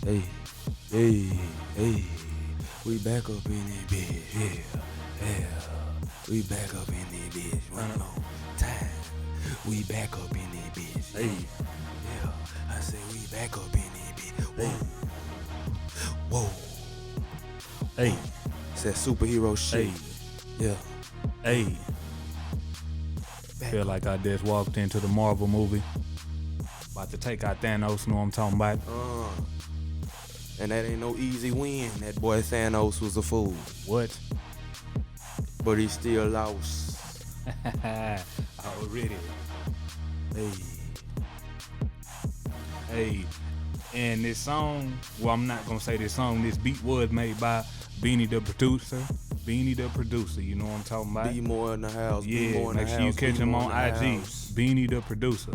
Hey, hey, hey, we back up in this bitch, yeah. We back up in this bitch, one more time. We back up in this bitch, Hey, yeah. I say we back up in this bitch, whoa. hey, It's that superhero shit, hey, yeah. hey. Back Feel up. like I just walked into the Marvel movie. About to take out Thanos, know what I'm talking about? And that ain't no easy win. That boy Thanos was a fool, What? but he still lost. Already. Hey, Hey. And this song, well, I'm not going to say this song. This beat was made by Beanie the producer. Beanie the producer, you know what I'm talking about? be more in the house. Be Yeah, more in the make sure you house, catch be him more on in the IG. house. Beanie the producer.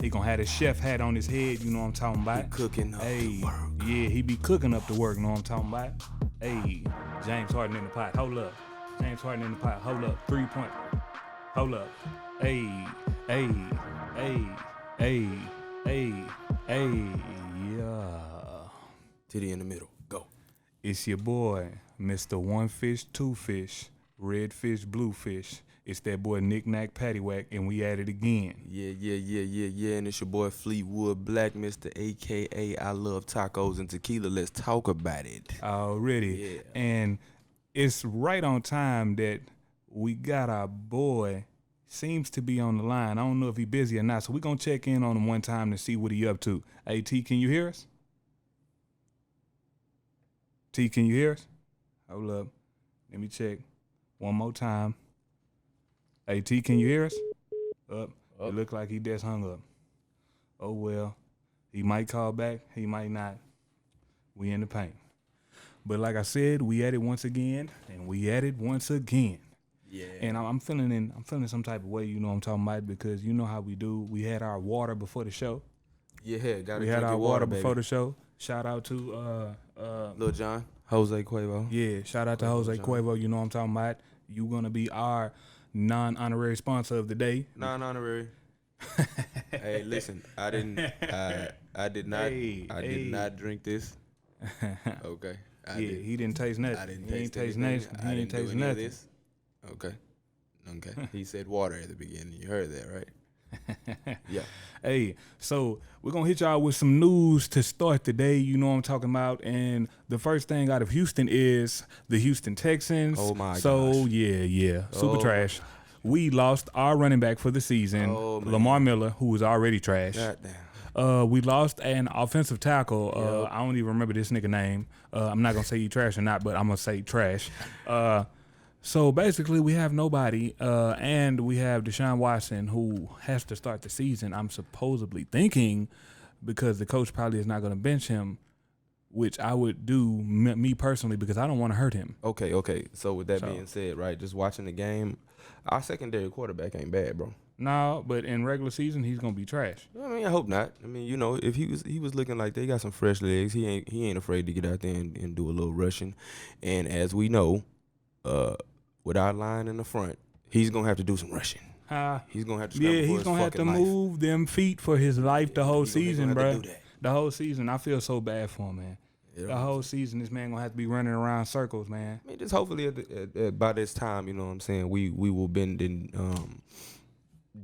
He gonna have his chef hat on his head, you know what I'm talking about? He cooking up Hey, the work. yeah, he be cooking up the work, know what I'm talking about? Hey, James Harden in the pot, hold up. James Harden in the pot, hold up. 3 point, hold up. Hey, hey, hey, hey, hey, yeah. Titty in the middle. Go. It's your boy, Mr. One Fish, Two Fish, Red Fish, Blue Fish. It's that boy Knick Knack Paddywhack, and we at it again. Yeah. And it's your boy Fleetwood Black, Mr. AKA I Love Tacos and Tequila. Let's talk about it. Already. Yeah. And it's right on time that we got our boy, seems to be on the line. I don't know if he busy or not, so we're going to check in on him one time to see what he up to. Hey, T, can you hear us? T, can you hear us? Hold up. Let me check one more time. Hey, T, can you hear us? Up. It looked like he just hung up. Oh, well. He might call back. He might not. We in the paint. But like I said, we at it once again, and we at it once again. Yeah. And I'm feeling some type of way, you know what I'm talking about, because you know how we do. We had our water before the show. Yeah, gotta We drink had your our water before baby. the show. Shout out to Lil John, Jose Cuervo. yeah, shout out to Jose John. Cuervo, you know what I'm talking about. You gonna be our non-honorary sponsor of the day. Non-honorary. Hey, listen, I did not drink this. Okay. He didn't taste nothing. I didn't He ain't taste taste anything. nothing. I He ain't didn't do taste any of nothing. this. Okay. He said water at the beginning. You heard that, right? Yeah. Hey, so we're gonna hit y'all with some news to start the day. You know what I'm talking about. And the first thing out of Houston is the Houston Texans. Oh my So gosh. yeah, super Oh trash. We lost our running back for the season, Oh, man. Lamar Miller, who was already trash. Goddamn. We lost an offensive tackle. Yep. I don't even remember this nigga name. I'm not gonna say he trash or not, but I'm gonna say trash. So basically, we have nobody, and we have Deshaun Watson, who has to start the season. I'm supposedly thinking, because the coach probably is not going to bench him, which I would do me personally, because I don't want to hurt him. Okay. So with that being said, right, just watching the game, our secondary quarterback ain't bad, bro. No, but in regular season, he's going to be trash. I mean, I hope not. I mean, you know, if he was looking like they got some fresh legs, he ain't afraid to get out there and do a little rushing. And as we know, with our line in the front, he's gonna have to do some rushing. He's gonna have to scramble for he's his going to have to fucking life. move them feet for his life the whole He gonna season, have to bro. do that. The whole season. I feel so bad for him, man. Yeah. The whole season, this man going to have to be running around circles, man. I mean, just hopefully by this time, you know what I'm saying, we will bend and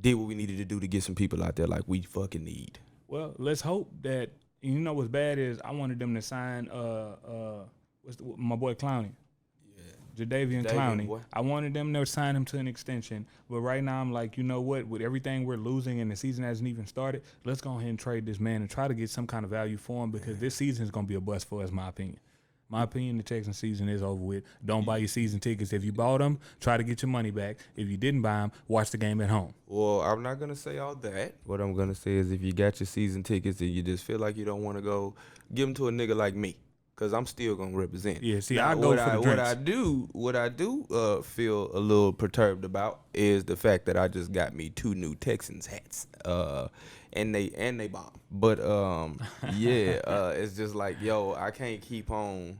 did what we needed to do to get some people out there like we fucking need. Well, let's hope that, you know what's bad is I wanted them to sign my boy Clowney. Jadavian Clowney. boy. I wanted them to sign him to an extension, but right now I'm like, you know what? With everything we're losing and the season hasn't even started, let's go ahead and trade this man and try to get some kind of value for him, because this season is going to be a bust for us, my opinion. My opinion, the Texans season is over with. Don't buy your season tickets. If you bought them, try to get your money back. If you didn't buy them, watch the game at home. Well, I'm not gonna say all that. What I'm gonna say is, if you got your season tickets and you just feel like you don't want to go, give them to a nigga like me, cause I'm still gonna represent. Yeah, see, Now, I go for the drinks. What I do feel a little perturbed about is the fact that I just got me 2 new Texans hats. And they bomb. But it's just like, yo, I can't keep on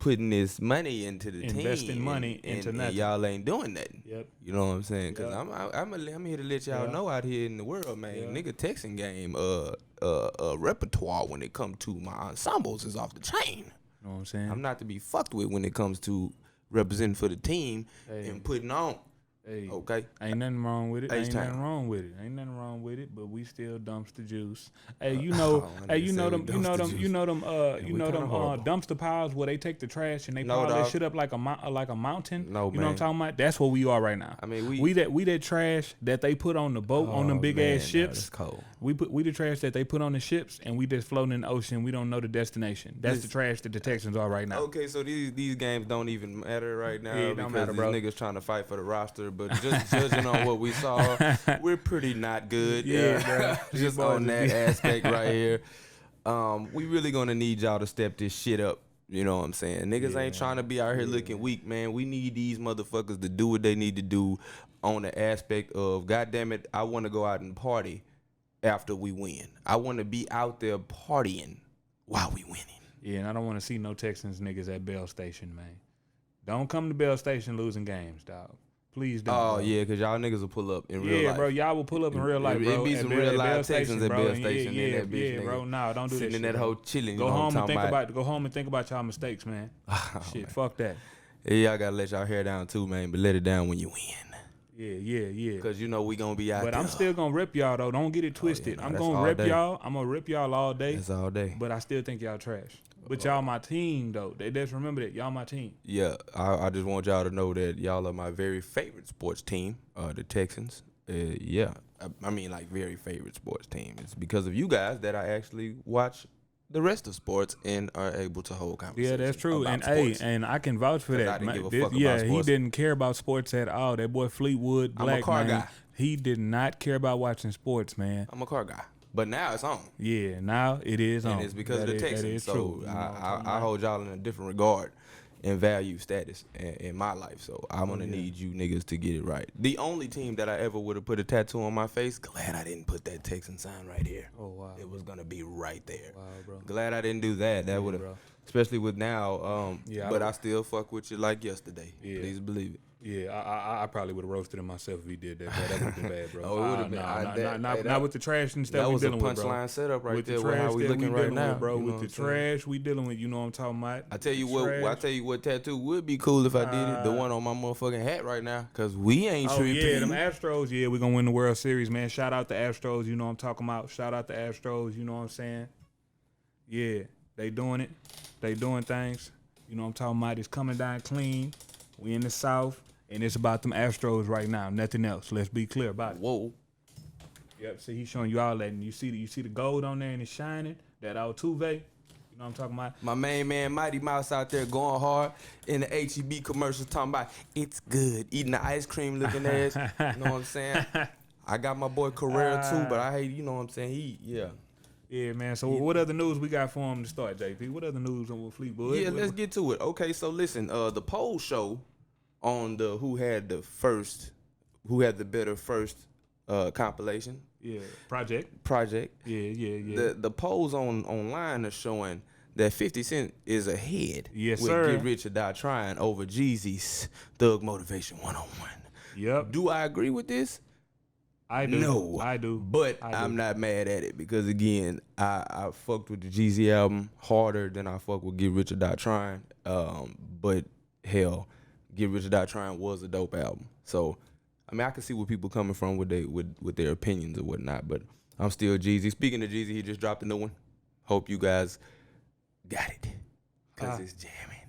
putting this money into the Investing team, money into and nothing. y'all ain't doing nothing. Yep. You know what I'm saying? Because Yep. I'm here to let y'all know out here in the world, man. Yeah. Nigga, Texan game, repertoire when it comes to my ensembles is off the chain. You know what I'm saying? I'm not to be fucked with when it comes to representing for the team and putting on. Hey, Okay. ain't nothing wrong with it. Ain't H-Town. nothing wrong with it. Ain't nothing wrong with it. But we still dumpster juice. Hey, you know, you know them horrible. dumpster piles where they take the trash and they No, pile that dog. shit up like a mountain. No, you know what I'm man. talking about? That's what we are right now. I mean, we that trash that they put on the boat on them big ass ships. That's cold. We the trash that they put on the ships and we just floating in the ocean. We don't know the destination. That's the trash that the Texans are right now. Okay, so these games don't even matter right now Yeah, it because don't matter, these bro. niggas trying to fight for the roster. But just judging on what we saw, we're pretty not good. Yeah, bro. Just on that aspect right here. We really gonna need y'all to step this shit up. You know what I'm saying? Niggas ain't trying to be out here looking weak, man. We need these motherfuckers to do what they need to do on the aspect of, goddamn it, I want to go out and party after we win. I want to be out there partying while we winning. Yeah, and I don't want to see no Texans niggas at Bell Station, man. Don't come to Bell Station losing games, dog. Please don't. Oh, bro. yeah, because y'all niggas will pull up in real life. Yeah, bro, y'all will pull up in real life, bro. It be at some Bell- real at Bell live Texans at bro. Bell Station in that bitch, yeah, nigga. bro. No, don't do Sitting that in shit, that bro. hoe chilling. Go you know home what I'm and think talking about. Go home and think about y'all mistakes, man. Shit, fuck that. Yeah, y'all gotta let y'all hair down too, man, but let it down when you win. Yeah. Because you know we gonna be out But there. I'm still gonna rip y'all though. Don't get it twisted. no, I'm that's gonna all rip day. y'all. I'm gonna rip y'all all day. That's all day. But I still think y'all trash. But y'all my team though. They just remember that y'all my team. Yeah, I just want y'all to know that y'all are my very favorite sports team, the Texans. Yeah, I mean like very favorite sports team. It's because of you guys that I actually watch the rest of sports and are able to hold conversations. Yeah, that's true. about And sports. and I can vouch for 'Cause that. I didn't give a This- fuck about yeah, he sports. didn't care about sports at all. That boy Fleetwood I'm a Black car man, guy. he did not care about watching sports, man. I'm a car guy, but now it's on. Yeah, now it is on. And it's because of the That Texans. is So true. You know what I'm talking I about? hold y'all in a different regard and value status in my life. So I'm gonna need you niggas to get it right. The only team that I ever would have put a tattoo on my face, glad I didn't put that Texan sign right here. Oh wow. It was gonna be right there. Wow, bro. Glad I didn't do that. That would have, bro. especially with now. Yeah, But I still fuck with you like yesterday. Yeah. Please believe it. Yeah, I probably would have roasted him myself if he did that. Bro. That would have been bad, bro. Oh, it would've been- Not with the trash and stuff That we was a dealing with, bro. punchline setup right With there. the With trash how we that looking right dealing now, with, bro. you know With what the I'm saying? trash we dealing with, you know what I'm talking about. I tell you The what. trash. I tell you what tattoo would be cool if I did it. The one on my motherfucking hat right now, cause we ain't Oh tripping. yeah, them Astros. Yeah, we gonna win the World Series, man. Shout out the Astros. You know what I'm talking about. Shout out the Astros. You know what I'm saying. Yeah, they doing it. They doing things. You know what I'm talking about. It's coming down clean. We in the South, and it's about them Astros right now. Nothing else. Let's be clear about it. Whoa. Yep. See, he's showing you all that, and you see the gold on there and it's shining. That Altuve. You know what I'm talking about. My main man Mighty Mouse out there going hard in the HEB commercials talking about it's good. Eating the ice cream looking ass. You know what I'm saying? I got my boy Carrera too, but I hate, you know what I'm saying? Yeah, man. So what other news we got for him to start, JP? What other news on Fleetwood? Yeah, let's get to it. Okay, so listen, the poll show on the who had the better first compilation Yeah, project. Yeah. The polls online are showing that 50 Cent is ahead Yes, with sir. Get Rich or Die Trying over Jeezy's Thug Motivation 101. Yep. Do I agree with this? I do. No. I do. But I do. I'm not mad at it because, again, I fucked with the Jeezy album harder than I fucked with Get Rich or Die Trying. But, hell, Get Rich or Die Trying was a dope album. So, I mean, I can see where people coming from with their opinions or whatnot, but I'm still Jeezy. Speaking of Jeezy, he just dropped a new one. Hope you guys got it because it's jamming.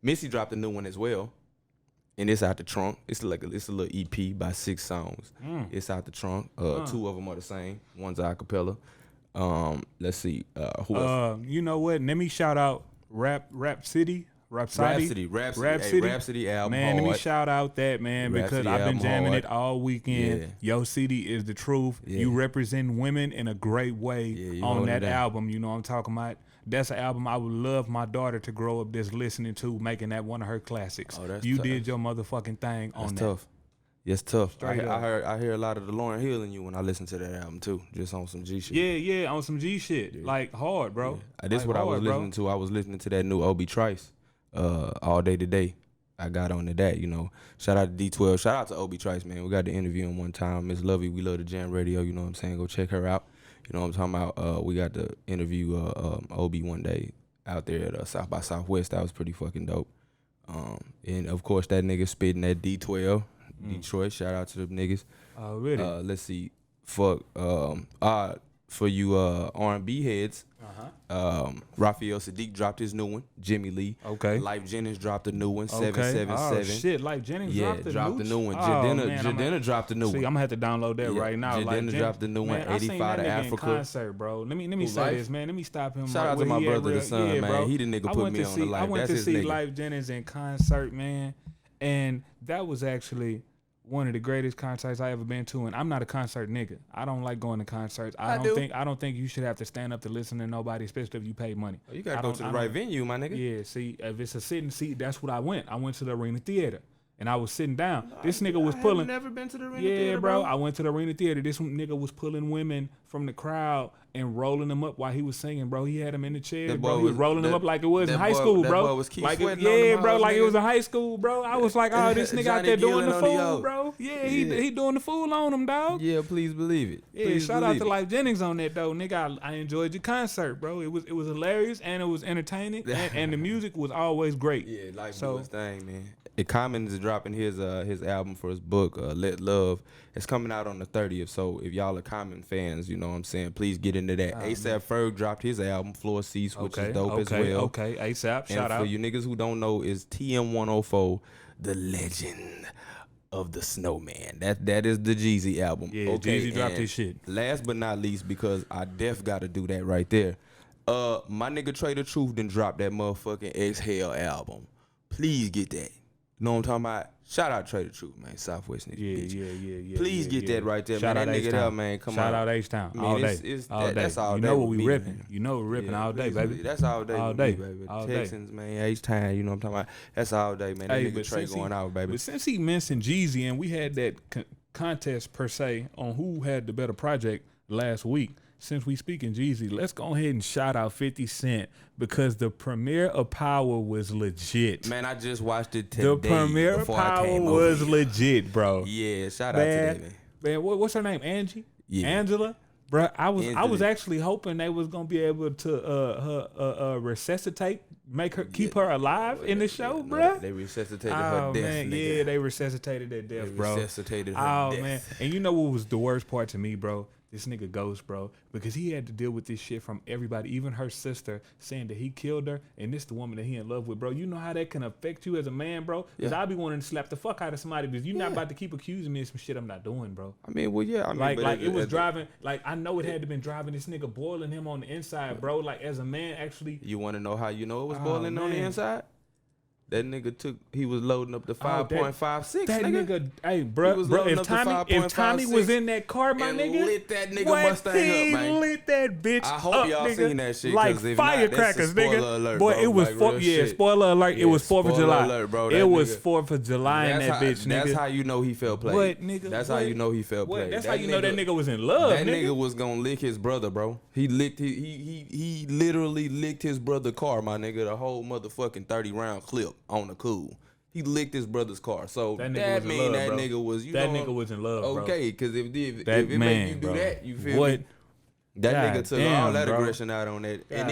Missy dropped a new one as well, and it's out the trunk. It's a little EP by 6 songs. It's out the trunk. 2 of them are the same. One's a cappella. Let's see. Who else? You know what? Let me shout out Rhapsody. Rhapsody album. Man, hard. let me shout out that, man, because Rhapsody I've been album jamming hard. it all weekend. Yeah. Yo City is the truth. Yeah. You represent women in a great way you on hold it that down. album. You know what I'm talking about? That's an album I would love my daughter to grow up just listening to, making that one of her classics. Oh, that's you tough. did your motherfucking thing on That's that. tough. It's tough. Straight up. I hear a lot of the Lauryn Hill in you when I listen to that album too, just on some G shit. Yeah, on some G shit. Like hard, bro. This Like what I was hard, bro. listening to. I was listening to that new Obi Trice All Day Today. I got onto that, you know. Shout out to D12. Shout out to Obi Trice, man. We got to interview him one time. Miss Lovey, we love the Jam Radio, you know what I'm saying? Go check her out. You know what I'm talking about? We got to interview Obi one day out there at South by Southwest. That was pretty fucking dope. And of course that nigga spitting that D12. Detroit. Shout out to them niggas. Oh, really? Let's see. For you R&B heads, Raphael Sadiq dropped his new one. Jimmy Lee. Okay. Life Jennings dropped a new one. Okay. 777. Oh shit! Life Jennings dropped the new one. Oh, Jadena dropped a new See, one. I'm gonna have to download that right now. Jadena dropped the new one. 85 to Africa. Concert, bro. Let me say Life? this, man. Let me stop him. Shout out to my brother, the son, man. Bro. He the nigga put me on the life. I went That's to his see nigga. Life Jennings in concert, man, and that was actually one of the greatest concerts I ever been to. And I'm not a concert nigga. I don't like going to concerts. I don't think you should have to stand up to listen to nobody, especially if you pay money. You gotta go to the right venue, my nigga. Yeah, see, if it's a sitting seat, that's what I went. I went to the Arena Theater. And I was sitting down. This nigga was pulling. I've never been to the Arena Theater. Theater, bro. I went to the Arena Theater. This nigga was pulling women from the crowd and rolling them up while he was singing, bro. He had them in the chair, bro. He was rolling them up like it was in high school, bro. Boy was like bro, like it was in high school, bro. I was like, oh, this nigga out there doing the fool, bro. Yeah, he doing the fool on him, dog. Yeah, please believe it. Yeah, shout out to Life Jennings on that though, nigga. I enjoyed your concert, bro. It was hilarious and it was entertaining and the music was always great. Yeah, Life do his thing, man. Common is dropping his album for his book, Let Love. It's coming out on the 30th. So if y'all are Common fans, you know what I'm saying, please get into that. ASAP Ferg dropped his album, Floor Seats, which is dope as well. Okay, ASAP, shout out. And for you niggas who don't know, is TM104, The Legend of the Snowman. That is the Jeezy album. Yeah, okay, Jeezy dropped his shit. Last but not least, because I def got to do that right there. My nigga Trader Truth done dropped that motherfucking Exhale album. Please get that. You know what I'm talking about? Shout out Trader Truth, man. Southwest nigga. Yeah. Please get that right there, Shout man. out That nigga H-Town. there, man. Come on. Shout out H-Town. All day. All day. That's all you day. know what we me, ripping. man. You know we're ripping all day, please, baby. That's all day. All day, baby. all Texans, man. H-Town, you know what I'm talking about? That's all day, man. That nigga Trey going out, baby. But since he mentioned Jeezy and we had that contest per se on who had the better project last week, since we speaking Jeezy, let's go ahead and shout out 50 Cent because the premiere of Power was legit. Man, I just watched it today. The premiere of Power was legit, bro. Yeah, shout out to that, man. Man, what's her name? Angie? Yeah. Angela? Bro, I was actually hoping they was gonna be able to resuscitate, keep her alive in the show, bro. They resuscitated her death. Man, nigga. yeah, they resuscitated that death, bro. Resuscitated her death. Man, and you know what was the worst part to me, bro? This nigga Ghost, bro, because he had to deal with this shit from everybody, even her sister, saying that he killed her, and this the woman that he in love with, bro. You know how that can affect you as a man, bro? Because I be wanting to slap the fuck out of somebody because you're not about to keep accusing me of some shit I'm not doing, bro. I mean, well, yeah. I mean, like it was driving, like I know it had to been driving this nigga boiling him on the inside, bro. Like as a man, actually. You want to know how you know it was boiling on the inside? That nigga he was loading up the 5.56. That nigga, hey, bro, if Tommy was in that car, my nigga, lit that nigga Mustang up, man. He lit that bitch. I hope up, y'all nigga, seen that shit, like if firecrackers, not, nigga. Alert, boy, bro. it was like, spoiler alert. Yeah, it was 4th of July. Alert, bro. It was 4th of July in that bitch, nigga. That's how you know he felt played. What, nigga? That's how you know he felt played. That's how you know that nigga was in love. That nigga was gonna lick his brother, bro. He literally licked his brother's car, my nigga. The whole motherfucking 30-round clip on the cool. He licked his brother's car, so that nigga was nigga was in love, bro. Okay, because if it made you do that, you feel me? That nigga took all that aggression out on that, and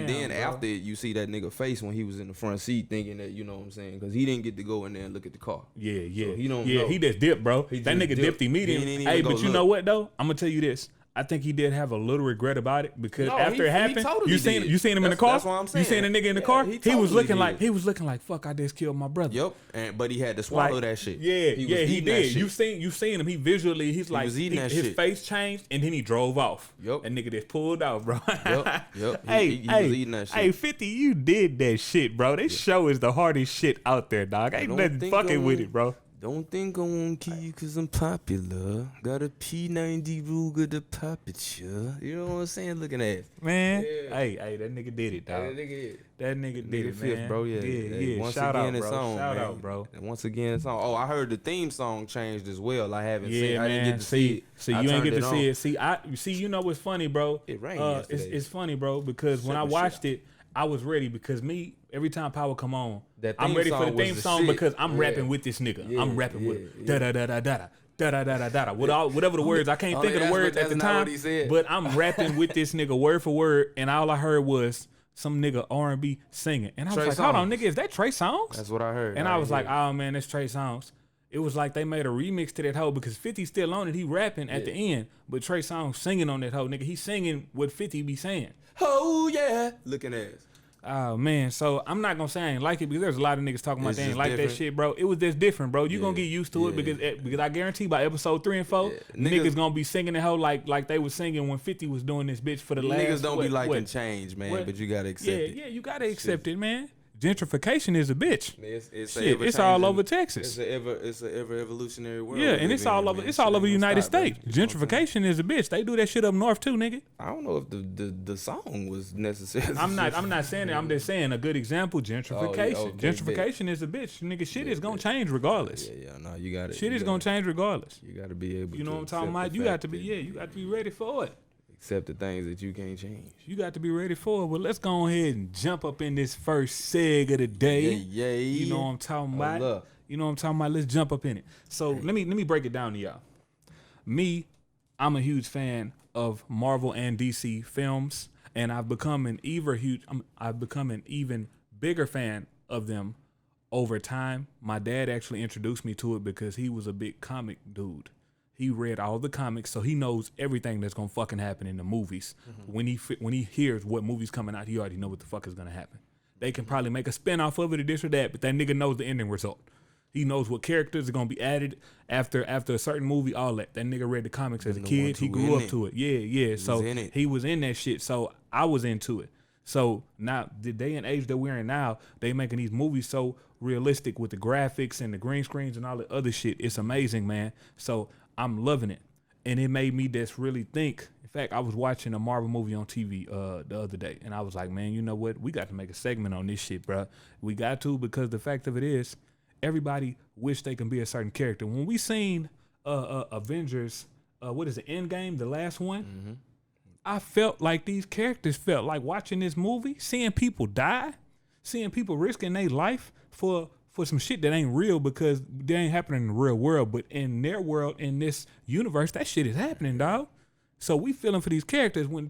then after you see that nigga face when he was in the front seat, thinking that you know what I'm saying, because he didn't get to go in there and look at the car. Yeah, so he don't. Know. He just dipped, bro. That nigga dipped immediately. Hey, but you know what though? I'm gonna tell you this. I think he did have a little regret about it because after it happened, totally you seen him in the car. That's what I'm saying. You seen a nigga in the car. He was looking like fuck. I just killed my brother. Yep. But he had to swallow that shit. Yeah, he did. You seen him. He visually, he's like was eating that his shit. face changed and then he drove off. Yep. And nigga just pulled out, bro. Yep. He was eating that shit. Hey, 50, you did that shit, bro. This show is the hardest shit out there, dog. Ain't nothing fucking with it, bro. Don't think I won't kill you cause I'm popular. Got a P90 Ruger to pop it, yeah. You know what I'm saying? Looking at man. Yeah. Hey, that nigga did it, dog. That nigga did it, man. Bro, yeah. Once Shout again, out, it's bro. on, Shout man. out, bro. And once again, it's on. Oh, I heard the theme song changed as well. I haven't seen. Man. I didn't get to see it. See, you ain't get to see it. See, you know what's funny, bro? It rained yesterday. It's funny, bro, because when I watched it, I was ready because every time Power come on, That I'm theme ready for the song was theme the song shit. because I'm Yeah. rapping with this nigga. Yeah, I'm rapping yeah, with yeah. da da da da da da da da da da da. Whatever the words, I can't think of the words at the not time. what he said. But I'm rapping with this nigga word for word, and all I heard was some nigga R&B singing, and I was Trey like, hold on, Songz. nigga, is that Trey Songz? That's what I heard. And I was like, oh man, that's Trey Songz. It was like they made a remix to that hoe because 50 still on it. He rapping at the end, but Trey Songz singing on that hoe, nigga. He singing what 50 be saying. oh yeah, looking ass. Oh man, so I'm not gonna say I ain't like it because there's a lot of niggas talking about It's they ain't just like different. that shit, bro. It was just different, bro. You gonna Yeah, get used to it because I guarantee by episode 3 and 4, niggas gonna be singing the hoe like they was singing when 50 was doing this bitch for the last. Niggas don't be liking change, man, but you gotta accept it. Yeah, you gotta accept it, man. Gentrification is a bitch. It's Shit, it's all over Texas. It's an ever evolutionary world. Yeah, we and live it's all in, over. man. It's Shit all ain't over the gonna United stop, bro. States. You know what I'm saying? Gentrification is a bitch. They do that shit up north too, nigga. I don't know if the song was necessary. I'm not saying it. I'm just saying a good example. Gentrification. okay, Gentrification is a bitch, nigga. Shit is gonna change regardless. Yeah, no, you got it. Shit is gonna change regardless. You got to be able. You know to what I'm talking accept about? the You got fact to be that you got to be ready for it. accept the things that you can't change. You got to be ready for it. But let's go ahead and jump up in this first seg of the day. Yeah. You know what I'm talking about? Look. You know what I'm talking about? Let's jump up in it. So let me break it down to y'all. Me, I'm a huge fan of Marvel and DC films, and I've become an even bigger fan of them over time. My dad actually introduced me to it because he was a big comic dude. He read all the comics, so he knows everything that's gonna fucking happen in the movies. When he hears what movie's coming out, he already know what the fuck is gonna happen. They can probably make a spin-off of it or this or that, but that nigga knows the ending result. He knows what characters are gonna be added after a certain movie, all that. That nigga read the comics as a kid. He grew up to it. Yeah. So he was in that shit. So I was into it. So now the day and age that we're in now, they making these movies so realistic with the graphics and the green screens and all the other shit. It's amazing, man. So I'm loving it. And it made me just really think. In fact, I was watching a Marvel movie on TV the other day, and I was like, man, you know what? We got to make a segment on this shit, bro. We got to, because the fact of it is, everybody wish they can be a certain character. When we seen Avengers, what is it, Endgame, the last one? I felt like these characters felt like watching this movie, seeing people die, seeing people risking their life for some shit that ain't real because they ain't happening in the real world, but in their world, in this universe, that shit is happening, dog. So we feeling for these characters. When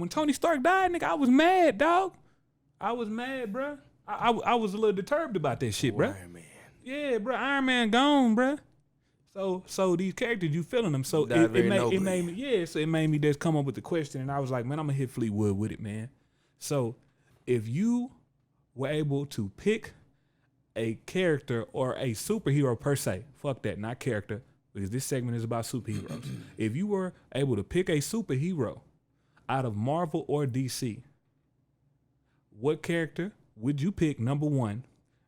Tony Stark died, nigga, I was mad, dog. I was mad, bro. I was a little disturbed about that shit, bro. Iron Man. Yeah, bro. Iron Man gone, bro. So these characters, you feeling them. So it made me, yeah. So it made me just come up with the question, and I was like, man, I'm gonna hit Fleetwood with it, man. So if you were able to pick a character or a superhero per se, fuck that, not character, because this segment is about superheroes. If you were able to pick a superhero out of Marvel or DC, what character would you pick, number one,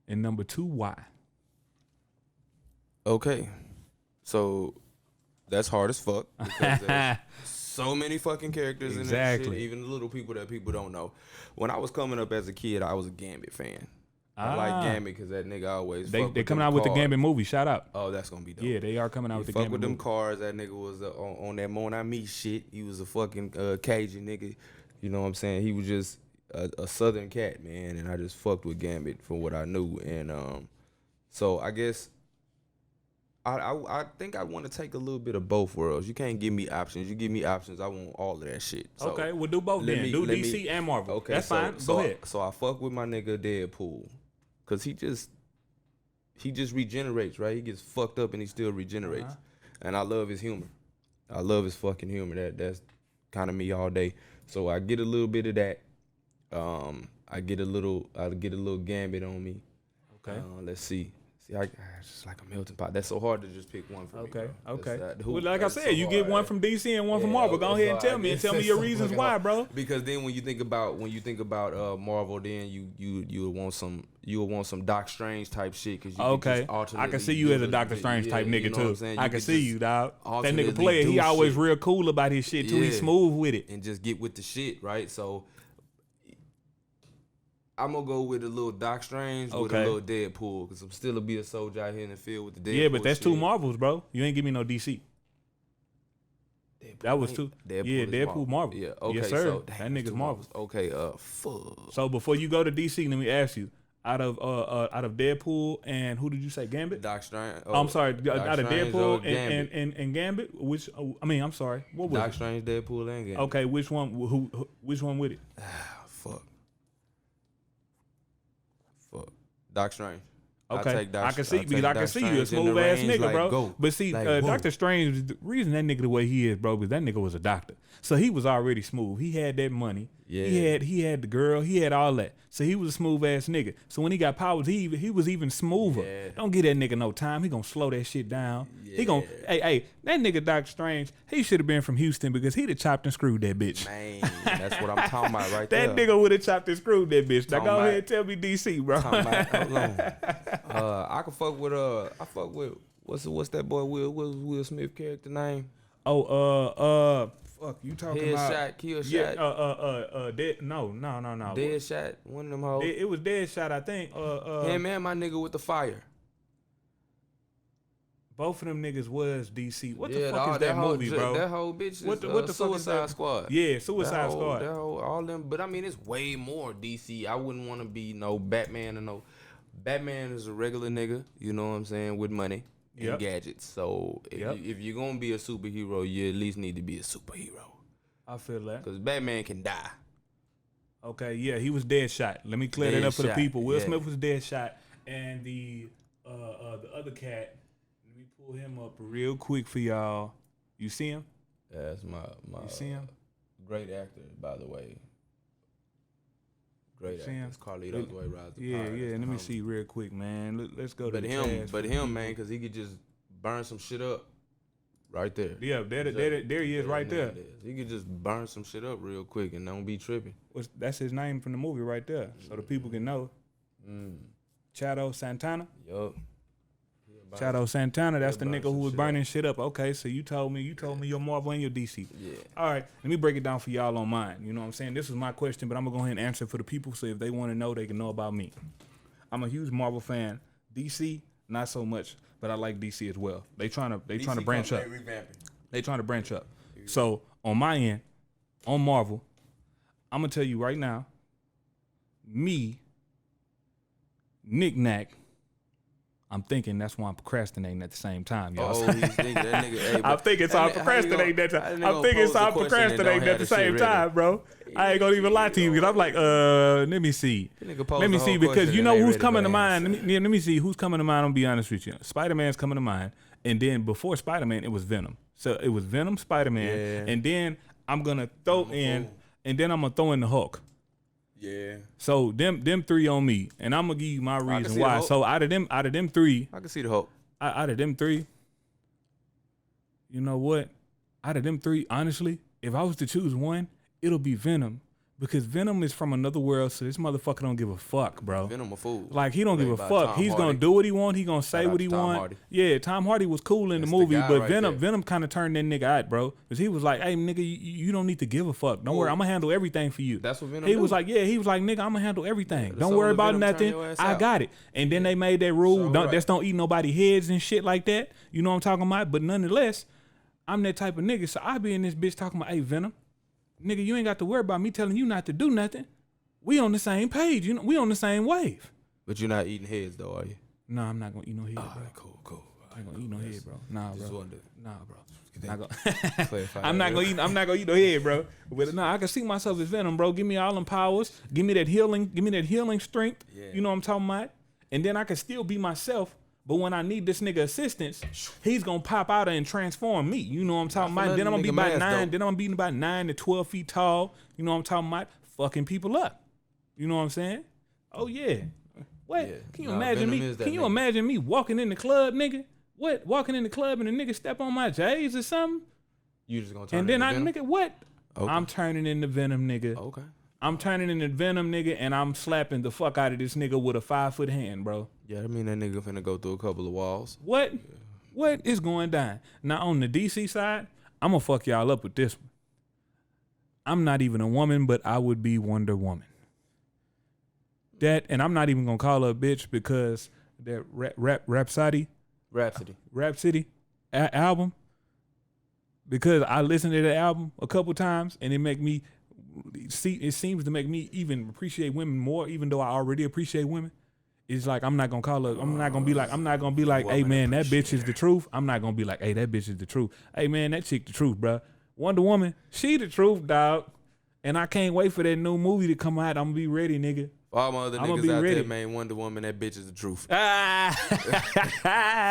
and number two, why? Okay, so that's hard as fuck because there's so many fucking characters in that shit, even the little people that people don't know. When I was coming up as a kid, I was a Gambit fan. I like Gambit because that nigga always they coming out with the Gambit movie. Shout out. Oh, that's gonna be dope. Yeah, they are coming out with the Gambit with movie. them cars. That nigga was on that Mon Ami shit. He was a fucking Cajun nigga. You know what I'm saying? He was just a Southern cat, man. And I just fucked with Gambit for what I knew. And so I guess I think I want to take a little bit of both worlds. You can't give me options. You give me options, I want all of that shit. So okay, we'll do both then. Do DC and Marvel. Okay, that's fine. Go ahead. So I fuck with my nigga Deadpool. Cause he just regenerates, right? He gets fucked up and he still regenerates. And I love his humor. I love his fucking humor. That's kind of me all day. So I get a little bit of that. I get a little Gambit on me. Okay. Let's see. It's just like a melting pot. That's so hard to just pick one for me. Okay. Well, like I said, you get one from DC and one from Marvel. Go ahead and tell me your reasons why, bro. Because then when you think about Marvel, then you want some Doc Strange type shit. Cause I can see you as a Doctor Strange type nigga too. I can see you, dog. That nigga player, he always real cool about his shit too. He's smooth with it and just get with the shit, right? So I'm gonna go with a little Doc Strange with a little Deadpool because I'm still be a soldier out here in the field with the Deadpool. Yeah, but that's shit. two Marvels, bro. You ain't give me no DC. That was two. Yeah, Deadpool Marvel. Yeah, okay. Yes, sir. So, that damn, nigga's two Marvel. Okay, fuck. So before you go to DC, let me ask you, out of Deadpool and who did you say, Gambit? Doc Strange. I'm sorry, Doc out of Strange Deadpool or Gambit. and Gambit, which I'm sorry, what was Doc it? Strange, Deadpool, and Gambit. Okay, which one? Which one with it? Fuck. Doc Strange. Okay, I can see because I can see you a smooth ass nigga, bro. Go. But see, Doctor Strange, the reason that nigga the way he is, bro, because that nigga was a doctor, so he was already smooth. He had that money. Yeah. He had the girl. He had all that. So he was a smooth ass nigga. So when he got powers, he was even smoother. Yeah. Don't give that nigga no time. He gonna slow that shit down. Yeah. He gonna hey that nigga Doctor Strange. He should have been from Houston because he'd have chopped and screwed that bitch. Man, that's what I'm talking about right there. That nigga would have chopped and screwed that bitch. Now go ahead and tell me DC, bro. Hold on. I can fuck with I fuck with what's that boy Will Smith character name? Fuck, you talking Head about shot, kill shot. Yeah, dead. No. Dead shot, one of them hoes. It was dead shot, I think. Him and my nigga with the fire. Both of them niggas was DC. What the fuck is that movie, bro? That whole bitch is what the Suicide Squad. Yeah, Suicide Squad. That whole, all them, but I mean, it's way more DC. I wouldn't want to be no Batman or no. Batman is a regular nigga, you know what I'm saying, with money and gadgets. So if you're gonna be a superhero, you at least need to be a superhero. I feel that. Because Batman can die. Okay, yeah, he was dead shot. Let me clear that up for the people. Will Smith was dead shot, and the other cat. Let me pull him up real quick for y'all. You see him? Yeah, that's my you see him? Great actor, by the way. Great actor. It's Carlito's Way Rise the Yeah. Let me see real quick, man. Let's go to But him, man, because he could just burn some shit up right there. Yeah, there he is right there. He could just burn some shit up real quick and don't be tripping. That's his name from the movie right there, so the people can know. Chado Santana. Yup. Chado Santana, that's the nigga who was burning shit up. Okay, so you told me your Marvel and your DC. Yeah. All right, let me break it down for y'all on mine. You know what I'm saying? This was my question, but I'm gonna go ahead and answer it for the people. So if they want to know, they can know about me. I'm a huge Marvel fan. DC, not so much, but I like DC as well. They trying to branch up. They trying to branch up. So on my end, on Marvel, I'm gonna tell you right now, me, Nick Nack. I'm thinking that's why I'm procrastinating at the same time, y'all. Oh, he's thinking that nigga. Hey, I'm thinking so I'm procrastinating at the time. I'm thinking so I'm procrastinating at the same time, bro. I ain't gonna even lie to you because I'm like, let me see. Let me see because you know who's coming to mind. Let me see who's coming to mind. I'm gonna be honest with you. Spider-Man's coming to mind, and then before Spider-Man, it was Venom. So it was Venom, Spider-Man, and then I'm gonna throw in the Hulk. Yeah. So them three on me, and I'm gonna give you my reason why. So out of them three, I can see the Hulk. Out of them three, you know what? Out of them three, honestly, if I was to choose one, it'll be Venom. Because Venom is from another world, so this motherfucker don't give a fuck, bro. Venom a fool. Like, he don't give a fuck. He's going to do what he want. He going to say what he want. Yeah, Tom Hardy was cool in the movie, but Venom kind of turned that nigga out, bro. Because he was like, hey, nigga, you don't need to give a fuck. Don't worry, I'm going to handle everything for you. That's what Venom He was like, nigga, I'm going to handle everything. Don't worry about nothing. I got it. And then they made that rule, don't eat nobody heads and shit like that. You know what I'm talking about? But nonetheless, I'm that type of nigga, so I be in this bitch talking about, hey, Venom, nigga, you ain't got to worry about me telling you not to do nothing. We on the same page. You know, we on the same wave. But you're not eating heads though, are you? No, I'm not gonna eat no head, bro. Cool. I ain't gonna eat no head, bro. Nah, bro. I'm not gonna eat no head, bro. But no, I can see myself as Venom, bro. Give me all them powers. Give me that healing strength. Yeah. You know what I'm talking about? And then I can still be myself. But when I need this nigga assistance, he's gonna pop out and transform me. You know what I'm talking about? Then I'm gonna be about 9. Then I'm gonna be about 9 to 12 feet tall. You know what I'm talking about? Fucking people up. You know what I'm saying? Oh yeah. What? Yeah. Can you imagine me? Can you imagine me walking in the club, nigga? What? Walking in the club and a nigga step on my J's or something? You just gonna turn? And then Venom? nigga, what? Okay. I'm turning into Venom, nigga. Okay. I'm turning into Venom, nigga, and I'm slapping the fuck out of this nigga with a 5-foot hand, bro. Yeah, I mean that nigga finna go through a couple of walls. What? Yeah. What is going down? Now on the DC side, I'm gonna fuck y'all up with this one. I'm not even a woman, but I would be Wonder Woman. That, and I'm not even gonna call her a bitch because that Rhapsody album, because I listened to the album a couple times and it seems to make me even appreciate women more, even though I already appreciate women. It's like I'm not gonna be like, hey man, that bitch is the truth. I'm not gonna be like, hey, that bitch is the truth. Hey man, that chick the truth, bro. Wonder Woman, she the truth, dog. And I can't wait for that new movie to come out. I'm gonna be ready, nigga. All my other niggas out there, man, Wonder Woman, that bitch is the truth.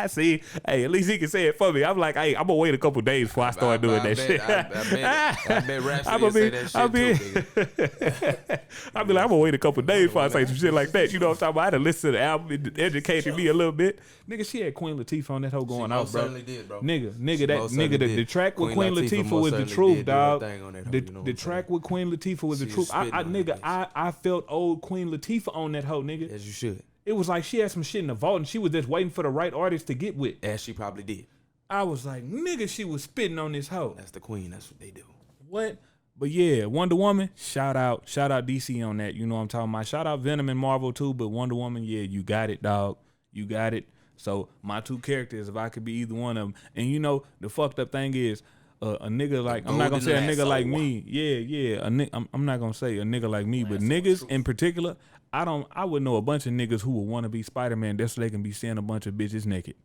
See, hey, at least he can say it for me. I'm like, hey, I'm gonna wait a couple days before I start doing that shit. I bet Rhapsody will say that shit too, nigga. I'll be like, I'm gonna wait a couple days before I say some shit like that. You know what I'm talking about? I had to listen to the album. It educated me a little bit. Nigga, she had Queen Latifah on that whole going out, bro. Certainly did, bro. The track with Queen Latifah was the truth, dog. The track with Queen Latifah was the truth. I felt old Queen Latifah on that hoe, nigga. As you should. It was like she had some shit in the vault and she was just waiting for the right artist to get with. As she probably did. I was like, nigga, she was spitting on this hoe. That's the queen. That's what they do. What? But yeah, Wonder Woman, shout out DC on that. You know what I'm talking about. Shout out Venom and Marvel too, but Wonder Woman, yeah, you got it, dog. You got it. So my two characters, if I could be either one of them. And you know, the fucked up thing is, a nigga like, I'm not gonna say a nigga like me. Yeah. I'm not gonna say a nigga like me, but niggas in particular, I would know a bunch of niggas who would want to be Spider-Man just so they can be seeing a bunch of bitches naked.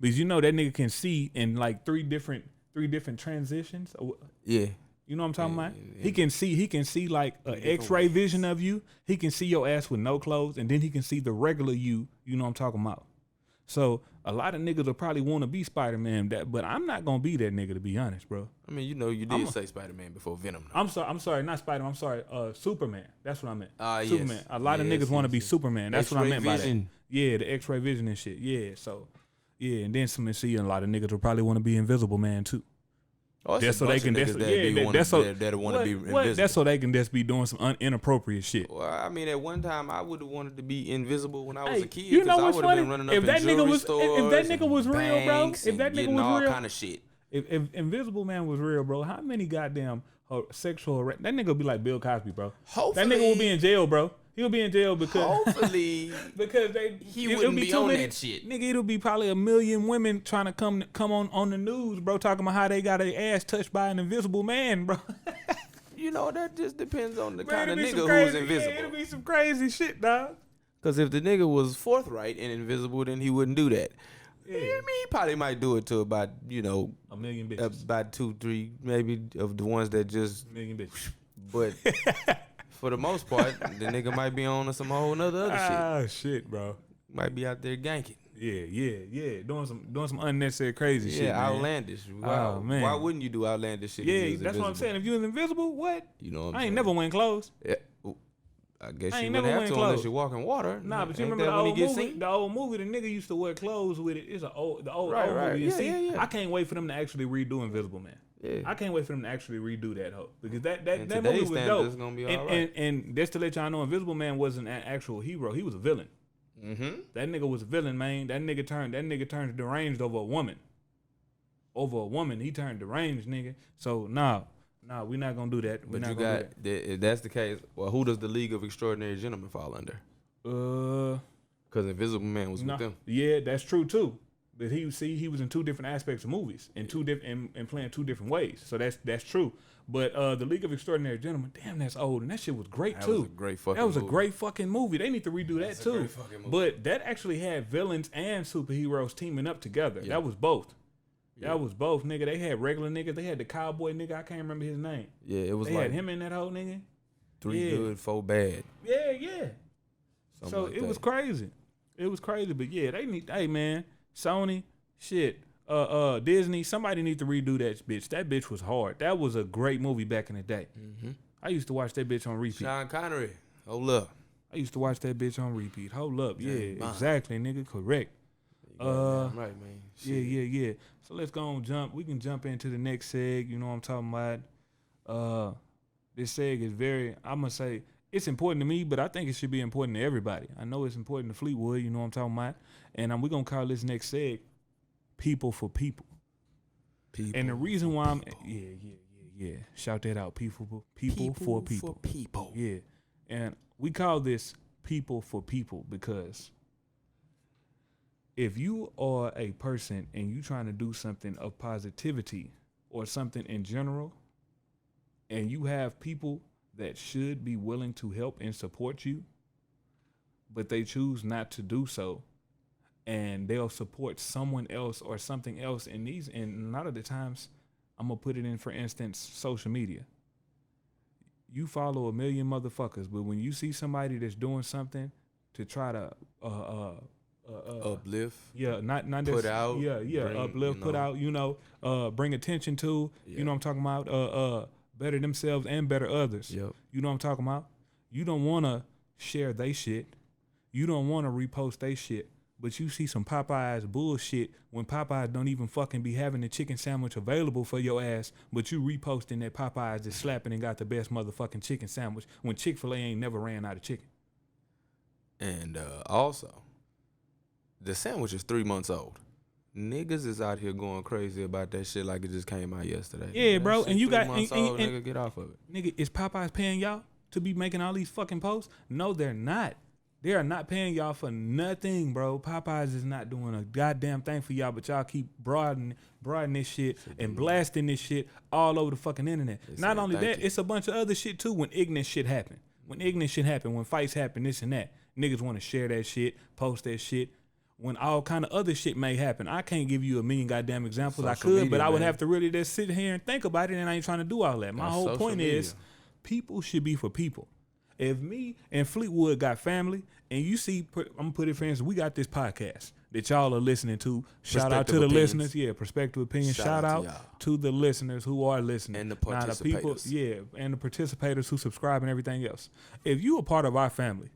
Because you know that nigga can see in like three different transitions. Yeah. You know what I'm talking about? Yeah. He can see like an X-ray vision of you. He can see your ass with no clothes, and then he can see the regular you. You know what I'm talking about? So a lot of niggas will probably want to be Spider-Man, but I'm not gonna be that nigga, to be honest, bro. I mean, you know, you did say Spider-Man before Venom. I'm sorry, not Spider-Man. I'm sorry, Superman. That's what I meant. Superman. Yes. A lot of niggas want to be Superman. That's what I meant by that. Yeah, the X-ray vision and shit. Yeah, so yeah, and then some see a lot of niggas will probably want to be Invisible Man too. Oh, that's so they can that want to be invisible. That's so they can just be doing some inappropriate shit. Well, I mean, at one time I would have wanted to be invisible when I was a kid. You know what's funny? Been running up if that nigga was real, bro. If that nigga was all real, kind of shit. If Invisible Man was real, bro, how many goddamn sexual harassment? That nigga would be like Bill Cosby, bro. Hopefully, that nigga will be in jail, bro. He'll be in jail because hopefully because he wouldn't be on that shit. Nigga, it'll be probably 1 million women trying to come on the news, bro, talking about how they got their ass touched by an invisible man, bro. You know, that just depends on the kind of nigga who's invisible. Yeah, it'll be some crazy shit, dog. Because if the nigga was forthright and invisible, then he wouldn't do that. Yeah. He probably might do it to about, 1 million bitches. About 2, 3, maybe of the ones that just 1 million bitches. But for the most part, the nigga might be on some whole other shit. Ah, shit, bro. Might be out there ganking. Yeah. Doing some unnecessary crazy shit. Yeah, outlandish. Oh, man. Why wouldn't you do outlandish shit? Yeah, that's what I'm saying. If you was invisible, what? You know what I'm I ain't saying? never wearing clothes. Yeah. I guess you wouldn't have to unless you walk in water. Nah, but you remember the old movie? The nigga used to wear clothes with it. It's the old movie. Yeah. I can't wait for them to actually redo Invisible Man. Yeah. I can't wait for them to actually redo that hoe because that movie was dope. Gonna be all right. And just to let y'all know, Invisible Man wasn't an actual hero. He was a villain. Mm-hmm. That nigga was a villain, man. That nigga turned deranged over a woman. He turned deranged, nigga. So nah, we're not gonna do that. We're not gonna do that. If that's the case, well, who does the League of Extraordinary Gentlemen fall under? Because Invisible Man was with them. Yeah, that's true too. But he was in 2 different aspects of movies and playing 2 different ways. So that's true. But the League of Extraordinary Gentlemen, damn, that's old, and that shit was great too. That was a great fucking movie. They need to redo that too. A great fucking movie. But that actually had villains and superheroes teaming up together. Yeah. That was both. Yeah. That was both, nigga. They had regular niggas. They had the cowboy nigga. I can't remember his name. Yeah, it was they like had him in that whole nigga. 3 good, 4 bad. Yeah. Something so like it that. was crazy. It was crazy, but yeah, they need. Hey man, Sony, shit, Disney. Somebody need to redo that bitch. That bitch was hard. That was a great movie back in the day. Mm-hmm. I used to watch that bitch on repeat. Sean Connery. Hold up. I used to watch that bitch on repeat. Hold up. Yeah, exactly, nigga. Correct. Right, man. Shit. Yeah. So let's go on jump. We can jump into the next seg. You know what I'm talking about? This seg is I'm going to say, it's important to me, but I think it should be important to everybody. I know it's important to Fleetwood, you know what I'm talking about? And we're going to call this next seg People for People. And the reason why I'm... Yeah. Shout that out. People for people. Yeah. And we call this People for People because if you are a person and you trying to do something of positivity or something in general, and you have people that should be willing to help and support you, but they choose not to do so, and they'll support someone else or something else. And a lot of the times, I'm gonna put it in, for instance, social media. You follow a million motherfuckers, but when you see somebody that's doing something to try to uplift, not put out, bring, uplift, put out, bring attention to, you know what I'm talking about, better themselves and better others. Yep. You know what I'm talking about? You don't want to share they shit. You don't want to repost they shit. But you see some Popeyes bullshit when Popeyes don't even fucking be having the chicken sandwich available for your ass, but you reposting that Popeyes is slapping and got the best motherfucking chicken sandwich when Chick-fil-A ain't never ran out of chicken. And also, the sandwich is 3 months old. Niggas is out here going crazy about that shit like it just came out yesterday. Yeah, bro. And you got nigga, get off of it. Nigga, is Popeyes paying y'all to be making all these fucking posts? No, they're not. They are not paying y'all for nothing, bro. Popeyes is not doing a goddamn thing for y'all, but y'all keep broadening this shit and blasting this shit all over the fucking internet. Not only that, it's a bunch of other shit too when ignorant shit happen. When fights happen, this and that. Niggas want to share that shit, post that shit. When all kind of other shit may happen. I can't give you a million goddamn examples. I could, but I would have to really just sit here and think about it, and I ain't trying to do all that. My whole point is people should be for people. If me and Fleetwood got family, and you see, I'm gonna put it, friends, we got this podcast that y'all are listening to. Shout out to the listeners. Yeah, Perspective Opinions. Shout out to the listeners who are listening. And the participators. And the participators who subscribe and everything else. If you a part of our family,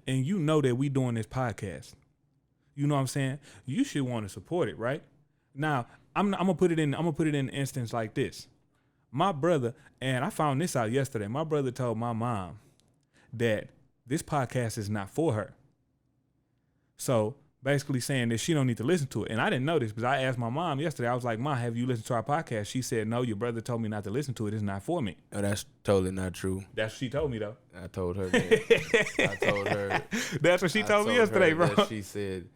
and you know that we doing this podcast, you know what I'm saying? You should want to support it, right? Now, I'm gonna put it in an instance like this. My brother, and I found this out yesterday. My brother told my mom that this podcast is not for her. So basically saying that she don't need to listen to it. And I didn't know this because I asked my mom yesterday. I was like, "Mom, have you listened to our podcast?" She said, "No, your brother told me not to listen to it. It's not for me." Oh, that's totally not true. That's what she told me, though. I told her that. I told her. That's what she told me yesterday, bro. She said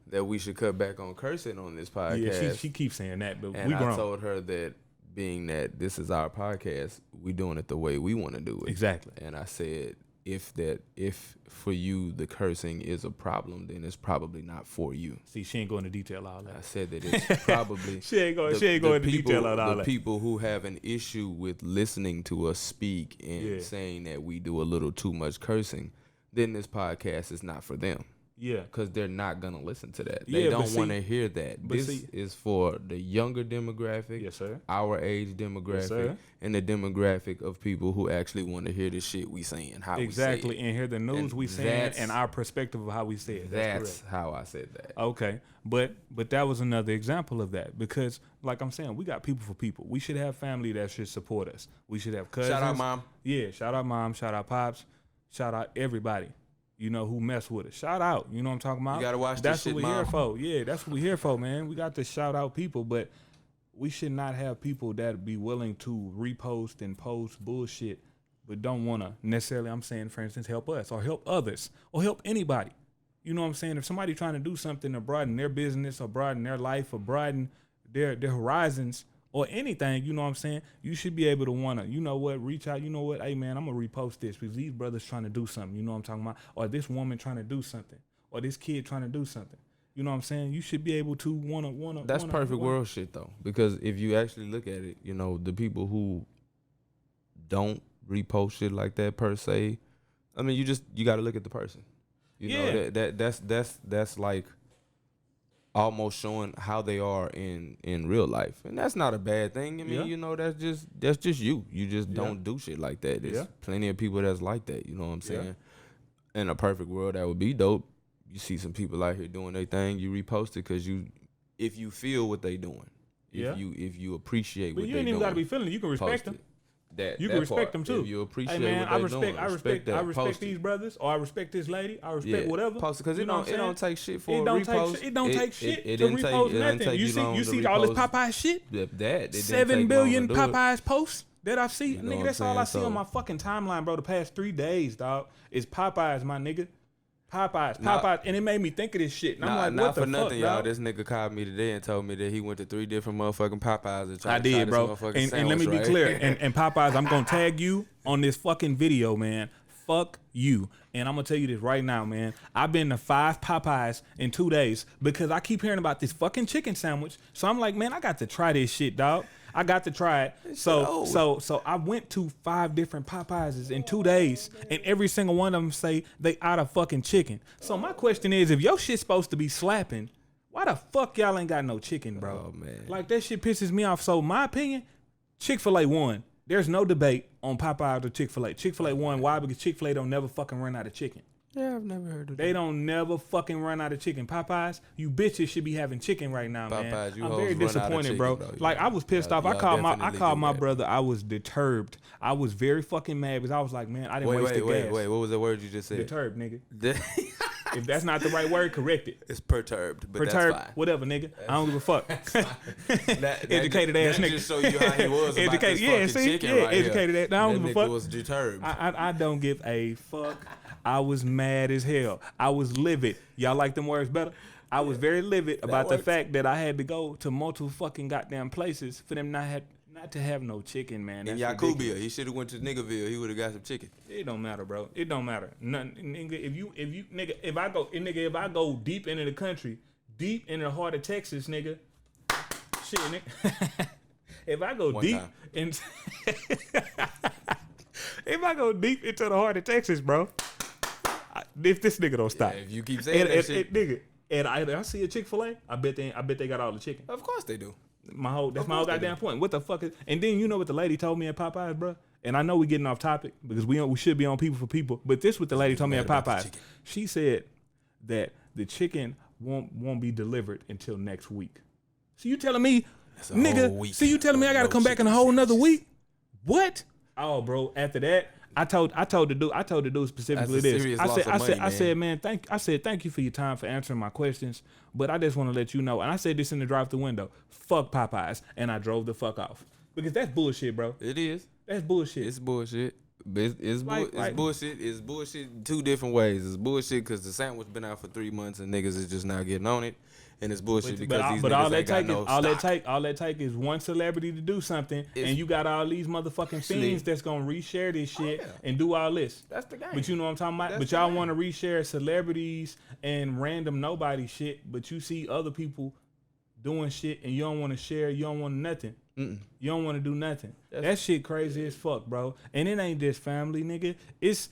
that we should cut back on cursing on this podcast. Yeah, she keeps saying that, but and we grown. I told her that being that this is our podcast, we doing it the way we want to do it. Exactly. And I said, if for you the cursing is a problem, then it's probably not for you. See, she ain't going into detail all that. I said that it's probably she ain't going into detail all that. The people who have an issue with listening to us speak and saying that we do a little too much cursing, then this podcast is not for them. Yeah, because they're not gonna listen to that. They don't want to hear that. This is for the younger demographic, yes, sir. Our age demographic, yes, and the demographic of people who actually want to hear the shit we saying, how exactly, we say it. And hear the news we saying, and our perspective of how we say it. That's how I said that. Okay, but that was another example of that because, like I'm saying, we got people for people. We should have family that should support us. We should have cousins. Shout out mom. Yeah, shout out mom. Shout out pops. Shout out everybody. You know, who mess with us. Shout out. You know what I'm talking about? You gotta watch that's this shit, what we're here for. Yeah, that's what we're here for, man. We got to shout out people, but we should not have people that be willing to repost and post bullshit, but don't want to necessarily, I'm saying, for instance, help us or help others or help anybody. You know what I'm saying? If somebody trying to do something to broaden their business or broaden their life or broaden their horizons or anything, you know what I'm saying? You should be able to want to, you know what, reach out. You know what, hey, man, I'm going to repost this because these brothers trying to do something. You know what I'm talking about? Or this woman trying to do something. Or this kid trying to do something. You know what I'm saying? You should be able to want to. That's perfect world shit, though. Because if you actually look at it, you know, the people who don't repost shit like that per se, I mean, you got to look at the person. You know, that's like almost showing how they are in real life, and that's not a bad thing. I mean, you know, that's just you. You just don't do shit like that. There's plenty of people that's like that. You know what I'm saying? In a perfect world, that would be dope. You see some people out here doing their thing, you repost it because if you feel what they doing, if you appreciate what they doing, but you ain't even got to be feeling it. You can respect them. You can respect them too. If you appreciate what they're doing, I respect these brothers, or I respect this lady. I respect whatever. Post it because it don't take shit for a repost. It don't take shit to repost nothing. You see all this Popeye shit. 7 billion Popeyes posts that I've seen. Nigga, that's all I see on my fucking timeline, bro. The past 3 days, dog, is Popeyes, my nigga. Popeyes, and it made me think of this shit. And I'm like, what the fuck, not for nothing, y'all. dog? This nigga called me today and told me that he went to 3 different motherfucking Popeyes and tried I to did, try bro. this motherfucking And sandwich, let me be right? clear. And Popeyes, I'm gonna tag you on this fucking video, man. Fuck you. And I'm gonna tell you this right now, man. I've been to 5 Popeyes in 2 days because I keep hearing about this fucking chicken sandwich. So I'm like, man, I got to try this shit, dog. I got to try it. So I went to 5 different Popeyes in 2 days, and every single one of them say they out of fucking chicken. So my question is, if your shit's supposed to be slapping, why the fuck y'all ain't got no chicken, bro? Oh, man. Like, that shit pisses me off. So my opinion, Chick-fil-A won. There's no debate on Popeyes or Chick-fil-A. Chick-fil-A won. Why? Because Chick-fil-A don't never fucking run out of chicken. Yeah, I've never heard of that. They don't never fucking run out of chicken. Popeyes, you bitches should be having chicken right now, man. Popeyes, you I'm hoes very run out of disappointed, chicken, bro. bro. Like, I was pissed off. I y'all called definitely my do brother. I was disturbed. I was very fucking mad because I was like, man, I didn't waste the gas. Wait. What was the word you just said? Disturbed, nigga. If that's not the right word, correct it. It's perturbed, but Perturbed, that's fine. whatever, nigga. I don't give a fuck. Educated that ass nigga. just show you how he was about this fucking chicken right educated here. ass. I don't give a That fuck. nigga was disturbed. I don't give a fuck. I was mad as hell. I was livid. Y'all like them words better? I was very livid about the fact that I had to go to multiple fucking goddamn places for them not to have no chicken, man. In That's Yakubia, ridiculous. he should have went to Niggerville. He would have got some chicken. It don't matter, bro. It don't matter. Nothing, nigga. If I go deep into the country, deep in the heart of Texas, nigga. Shit, nigga. If I go One deep time. into if I go deep into the heart of Texas, bro, if this nigga don't stop, Yeah, if you keep saying that shit, nigga, and I see a Chick-fil-A, I bet they got all the chicken. of course they do. That's my whole they goddamn point. What the fuck is? And then you know what the lady told me at Popeyes, bro. And I know we getting off topic because we should be on People for People. But this what the lady told me at Mad about the Popeyes. chicken. She said that the chicken won't be delivered until next week. So you telling me, That's a whole nigga? week So you telling me I got to of come back in a chicken whole nother sandwiches. week? What? Oh, bro. After that, I told the dude specifically That's a this. serious I loss said, of money, I said, man, thank you for your time for answering my questions, but I just want to let you know. And I said this in the drive-through window. Fuck Popeyes, and I drove the fuck off because that's bullshit, bro. It is. That's bullshit. It's bullshit. But it's Like- bullshit. It's bullshit 2 different ways. It's bullshit because the sandwich been out for 3 months and niggas is just now getting on it. And it's bullshit because these niggas ain't got no stock. all that take is one celebrity to do something, and you got all these motherfucking fiends that's gonna reshare this shit yeah. and do all this. That's the game. But you know what I'm talking about? That's But the y'all game. want to reshare celebrities and random nobody shit, but you see other people doing shit and you don't want to share, you don't want nothing. You don't want to do nothing. That shit crazy as fuck, bro. And it ain't just family, nigga. It's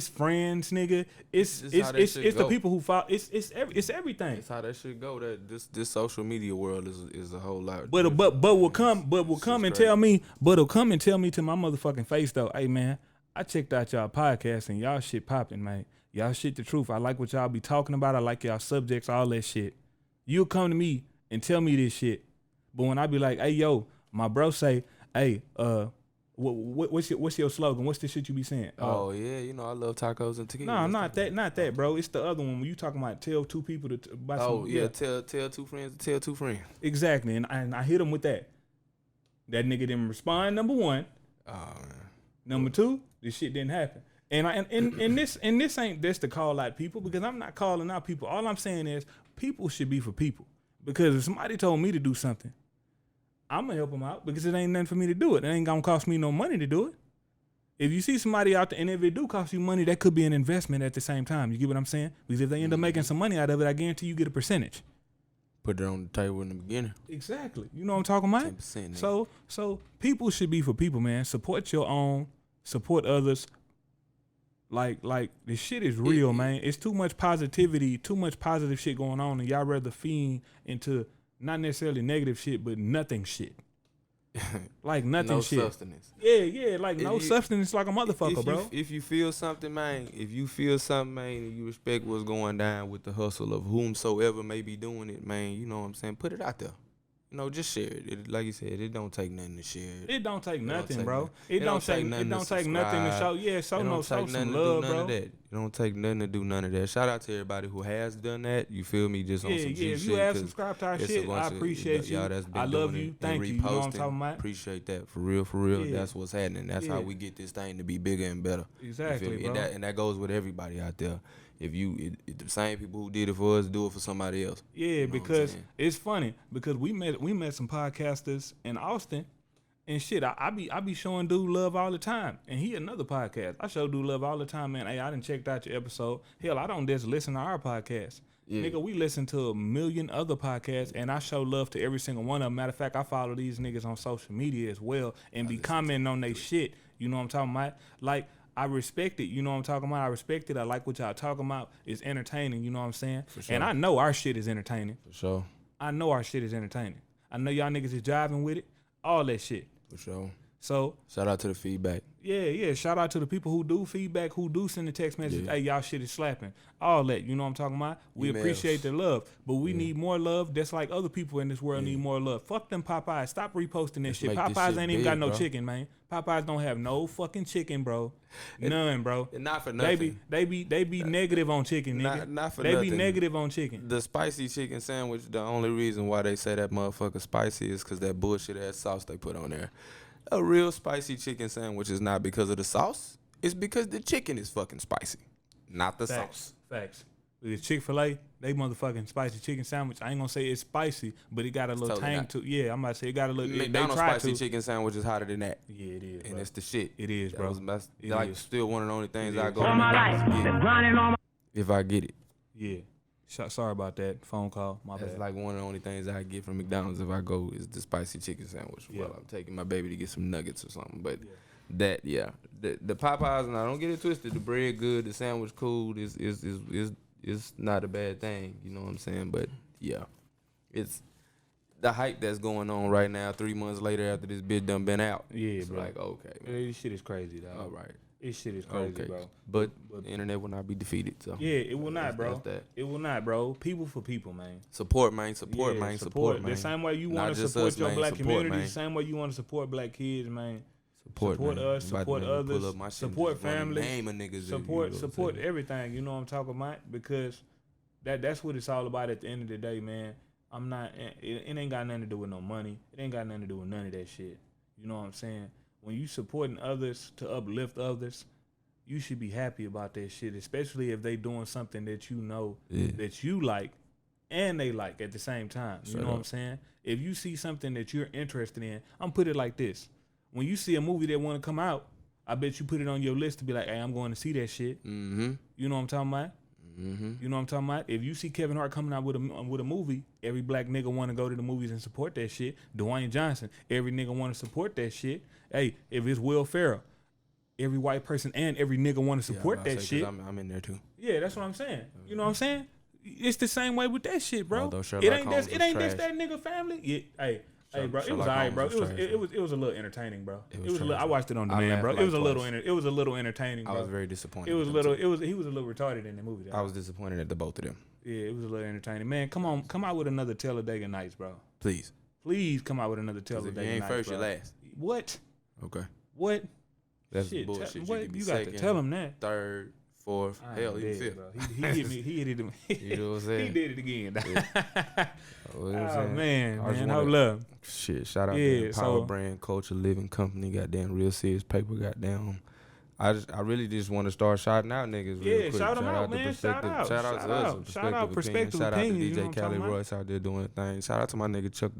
friends, nigga. It's how that shit the go. people who follow. It's everything. That's how that shit go. That this social media world is a whole lot. But will come and crazy. tell me. But will come and tell me to my motherfucking face though. Hey man, I checked out y'all podcast and y'all shit popping, man. Y'all shit the truth. I like what y'all be talking about. I like y'all subjects, all that shit. You'll come to me and tell me this shit. But when I be like, hey yo, my bro say, hey, what's your slogan? What's the shit you be saying? Oh yeah, you know I love tacos and tequila. No, not that, bro. It's the other one when you talking about tell 2 people to buy some. Oh yeah, tell 2 friends to tell 2 friends. Exactly, and I hit him with that. That nigga didn't respond. Number 1. Oh man. Number 2, this shit didn't happen. And this ain't this to call out people because I'm not calling out people. All I'm saying is people should be for people. Because if somebody told me to do something, I'm gonna help them out because it ain't nothing for me to do it. It ain't gonna cost me no money to do it. If you see somebody out there and if it do cost you money, that could be an investment at the same time. You get what I'm saying? Because if they end up making some money out of it, I guarantee you get a percentage. Put it on the table in the beginning. Exactly. You know what I'm talking about? 10%, nigga. So people should be for people, man. Support your own, support others. Like this shit is real, man. It's too much positivity, too much positive shit going on, and y'all rather fiend into not necessarily negative shit, but nothing shit. Like nothing No shit. sustenance. Yeah, like If no you- substance like a motherfucker, bro. If you feel something, man, and you respect what's going down with the hustle of whomsoever may be doing it, man, you know what I'm saying? Put it out there. You know, just share it. Like you said, it don't take nothing to share it. It don't take nothing, take bro. nothing. It don't take nothing to subscribe. show. Yeah, show It no don't show take nothing some to do love, none bro. of that. It don't take nothing to do none of that. Shout out to everybody who has done that. You feel me? Just on Yeah, some G if shit. you have 'cause subscribed to our it's a shit, bunch I of appreciate you. y'all that's been I love doing you. it and Thank you. You know what I'm reposting. talking about? Appreciate that for real. Yeah. That's what's happening. That's Yeah. how we get this thing to be bigger and better. You feel Exactly, me? bro. And that goes with everybody out there. the same people who did it for us do it for somebody else. Yeah, You know because it's funny because we met some podcasters in Austin. And shit, I be showing dude love all the time. And he another podcast. I show dude love all the time, man. Hey, I done checked out your episode. Hell, I don't just listen to our podcast. Yeah. Nigga, we listen to a million other podcasts, and I show love to every single one of them. Matter of fact, I follow these niggas on social media as well and be commenting on their shit. You know what I'm talking about? Like, I respect it. You know what I'm talking about? I respect it. I like what y'all talking about. It's entertaining. You know what I'm saying? For sure. And I know our shit is entertaining. For sure. I know our shit is entertaining. I know y'all niggas is jiving with it. All that shit. For sure. So shout out to the feedback. Yeah. Shout out to the people who do feedback, who do send the text message. Yeah. Hey, y'all shit is slapping. All that, you know what I'm talking about? We appreciate the love, but we need more love. That's like other people in this world need more love. Fuck them Popeyes. Stop reposting this shit. Popeyes shit ain't even got no chicken, man. Popeyes don't have no fucking chicken, bro. None, bro. And not for nothing. They be negative on chicken, nigga. Not for nothing. They be negative on chicken. The spicy chicken sandwich, the only reason why they say that motherfucker spicy is because that bullshit ass sauce they put on there. A real spicy chicken sandwich is not because of the sauce. It's because the chicken is fucking spicy, not the sauce. Facts. With Chick-fil-A, they motherfucking spicy chicken sandwich. I ain't gonna say it's spicy, but it got a little tang to it. Yeah, I'm about to say it got a little. McDonald's spicy chicken sandwich is hotter than that. Yeah, it is. And it's the shit. It is, bro. That's still one of the only things I go to McDonald's get if I get it. Yeah. Sorry about that phone call. My bad. That's like one of the only things I get from McDonald's if I go is the spicy chicken sandwich. Yeah. While I'm taking my baby to get some nuggets or something. But the Popeyes, and I don't get it twisted. The bread good, the sandwich cool. Is not a bad thing. You know what I'm saying? But yeah, it's the hype that's going on right now. 3 months later after this bitch done been out. Yeah, it's bro. Like okay, man. This shit is crazy, dog. All right. This shit is crazy, bro. But the internet will not be defeated. So yeah, it will not, bro. It will not, bro. People for people, man. Support, man. Support, man. Support, man. The same way you want to support your black community, the same way you want to support black kids, man. Support us, support others, support family. Name of niggas. Support everything. You know what I'm talking about? Because that's what it's all about at the end of the day, man. It ain't got nothing to do with no money. It ain't got nothing to do with none of that shit. You know what I'm saying? When you supporting others to uplift others, you should be happy about that shit, especially if they doing something that you know that you like and they like at the same time. You know what I'm saying? If you see something that you're interested in, I'm put it like this. When you see a movie that want to come out, I bet you put it on your list to be like, hey, I'm going to see that shit. Mm-hmm. You know what I'm talking about? Mm-hmm. You know what I'm talking about? If you see Kevin Hart coming out with a movie, every black nigga want to go to the movies and support that shit. Dwayne Johnson, every nigga want to support that shit. Hey, if it's Will Ferrell, every white person and every nigga want to support that shit. I'm in there too. Yeah, that's what I'm saying. You know what I'm saying? It's the same way with that shit, bro. It ain't this that nigga family. Yeah, hey, bro, it was alright, bro. It was a little entertaining, bro. I watched it on demand, bro. It was a little entertaining, bro. I was very disappointed. He was a little retarded in the movie. Though. I was disappointed at the both of them. Yeah, it was a little entertaining. Man, come out with another Talladega Nights, bro. Please come out with another Talladega Nights. If you ain't first, you last. What? Okay. What? That's bullshit. You got to tell him that. Third, fourth, hell, even fifth. He hit me. He hit him. You know what I'm saying? He did it again. Yeah. Oh man, hold up. Shit, shout out to Power Brand Culture Living Company. Goddamn, Real Serious Paper. Goddamn. I really just want to start shouting out niggas. Yeah, real quick. Shout them out, man. Shout out to us. Shout out Perspective Shout out to Opinion, DJ Cali Royce out there doing things. Shout out to my nigga Chuck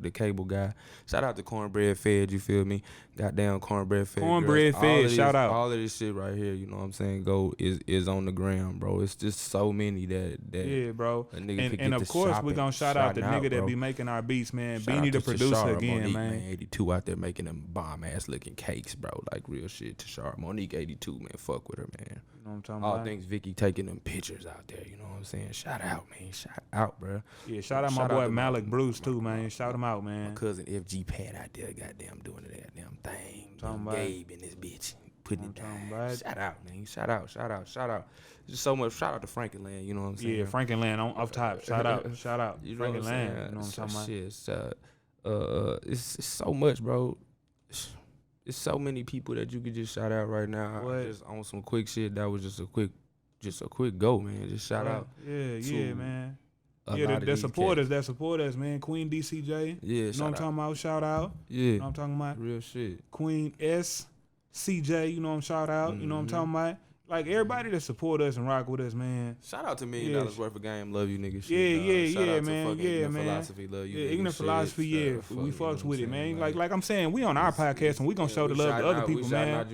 the cable guy. Shout out to Cornbread Fed. You feel me? Goddamn Cornbread Fed. Cornbread Fed. Shout out. All of this shit right here. You know what I'm saying? Is on the ground, bro. It's just so many that yeah, bro. A nigga could and get of course shopping, we gonna shout out the nigga that be making our beats, man. Beanie the producer Tashara, again, Monique, man. 82 out there making them bomb ass looking cakes, bro. Like real shit. Tashara Monique 82, man. Fuck with her, man. You know what I'm talking about? All things Vicky taking them pictures out there. You know what I'm saying? Shout out, man. Shout out, bro. Yeah, shout out my boy Malik Bruce too, man. Shout him out, man. My cousin FG Pat out there, goddamn doing the goddamn thing. Gabe in this bitch, putting it down. Shout out, man. Shout out. Just so much. Shout out to Frankenland. You know what I'm saying? Yeah, Frankenland on up top. Shout out. You know Frankenland. You know what I'm talking about? It's so much, bro. It's so many people that you could just shout out right now. Just on some quick shit. That was just a quick go, man. Just shout out. Yeah, man. Yeah, that support us, man. Queen DCJ. Yeah, you know what I'm talking about? Shout out. Yeah. You know what I'm talking about? Real shit. Queen SCJ, you know what I'm shout out. You know what I'm talking about? Like everybody that support us and rock with us, man. Shout out to $1 million worth of game. Love you niggas. Yeah, Shout out man. to fucking ignorant philosophy. Love you. Yeah, niggas, ignorant philosophy. Yeah, we fucks with it, man. Like I'm saying, we on our podcast and we gonna show the love to other people, man.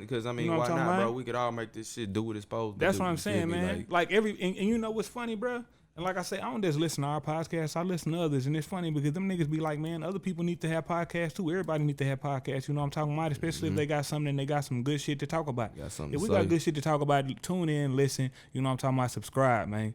Because I mean, You know why what I'm not, talking bro? about? We could all make this shit do what it's supposed to. That's do, what I'm you feel saying, me? man. Like and you know what's funny, bro? And like I say, I don't just listen to our podcast. I listen to others, and it's funny because them niggas be like, man, other people need to have podcasts too. Everybody need to have podcasts. You know what I'm talking about? Especially if they got something and they got some good shit to talk about. If we got good shit to talk about, tune in, listen. You know what I'm talking about? Subscribe, man.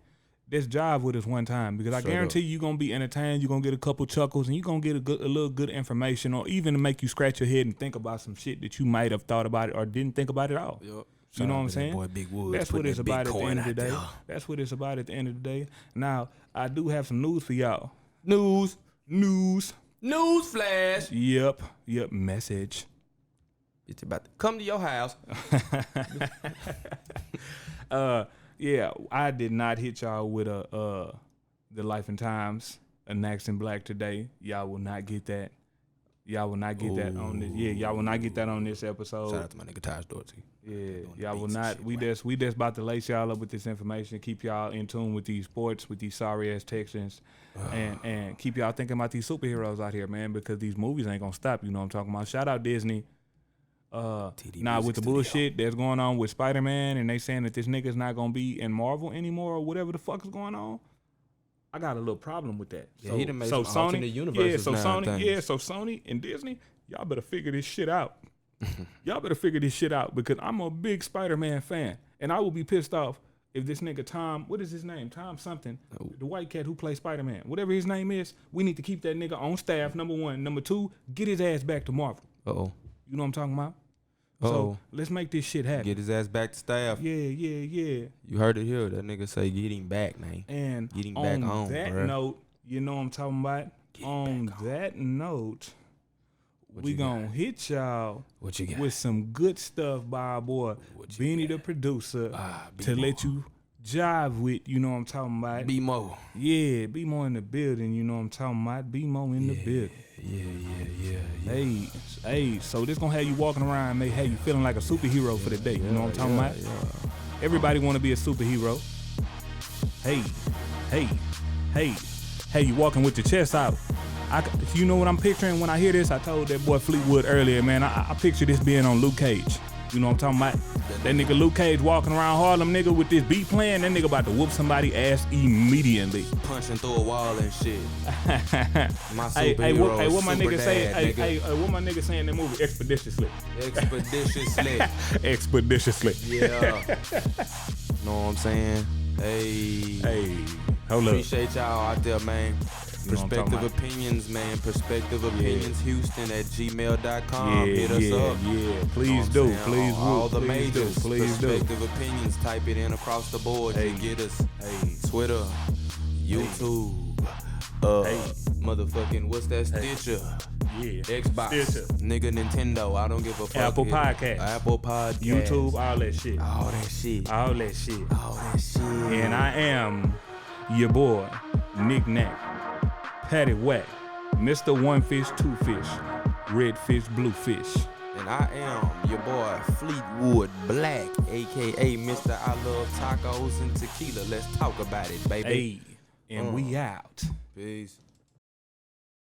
Just jive with us one time because I guarantee you gonna be entertained. You gonna get a couple chuckles and you gonna get a little good information, or even to make you scratch your head and think about some shit that you might have thought about it or didn't think about at all. Yep. You know what I'm saying? Boy, Big Woods, that's what it's about at the end of the day. That's what it's about at the end of the day. Now, I do have some news for y'all. News flash. Yep. Message. It's about to come to your house. Yeah, I did not hit y'all with the Life and Times Anaxin Black today. Y'all will not get that. Y'all will not get that on this. Yeah, y'all will not get that on this episode. Shout out to my nigga Taj Dorsey. Yeah, y'all will not. We just about to lace y'all up with this information. Keep y'all in tune with these sports, with these sorry ass Texans, and keep y'all thinking about these superheroes out here, man. Because these movies ain't gonna stop. You know what I'm talking about? Shout out Disney. Now with the bullshit that's going on with Spider-Man, and they saying that this nigga's not gonna be in Marvel anymore or whatever the fuck is going on. I got a little problem with that. Yeah, he done made some alternate universes so now, Sony and Disney, y'all better figure this shit out. Y'all better figure this shit out because I'm a big Spider-Man fan, and I will be pissed off if this nigga Tom, what is his name? Tom something, the white cat who plays Spider-Man, whatever his name is. We need to keep that nigga on staff. Number one, number two, get his ass back to Marvel. You know what I'm talking about? So let's make this shit happen. Get his ass back to staff. Yeah. You heard it here. That nigga say get him back, man. And get him back on that note, you know what I'm talking about? On that note, we gonna hit y'all with some good stuff by our boy Beanie the producer to let you jive with, you know what I'm talking about? B-Mo. Yeah, B-Mo in the building, you know what I'm talking about? B-Mo in the building. Yeah. Hey, so this gonna have you walking around, may have you feeling like a superhero for the day, you know what I'm talking about? Yeah. Everybody wanna be a superhero. Hey, you walking with your chest out. You know what I'm picturing when I hear this? I told that boy Fleetwood earlier, man, I picture this being on Luke Cage. You know what I'm talking about? That nigga Luke Cage walking around Harlem, nigga, with this beat playing. That nigga about to whoop somebody ass immediately. Punching through a wall and shit. My superhero, hey, what my nigga say? Hey, what my nigga say in that movie? Expeditiously. Expeditiously. Yeah. Know what I'm saying? Hey, hold up. Appreciate y'all out there, man. Perspective Opinions, man. Perspective Opinions Houston at gmail.com. Hit us up. Yeah, please do. Please all the majors. Please do. Perspective Opinions. Type it in across the board. You get us. Twitter, YouTube, motherfucking, what's that? Stitcher. Yeah. Xbox. Stitcher. Nigga Nintendo. I don't give a fuck. Apple Podcast. YouTube, all that shit. And I am your boy, Nick Nack. Patty Whack, Mr. One Fish, Two Fish, Red Fish, Blue Fish. And I am your boy Fleetwood Black, aka Mr. I Love Tacos and Tequila. Let's talk about it, baby. Hey, and we out. Peace.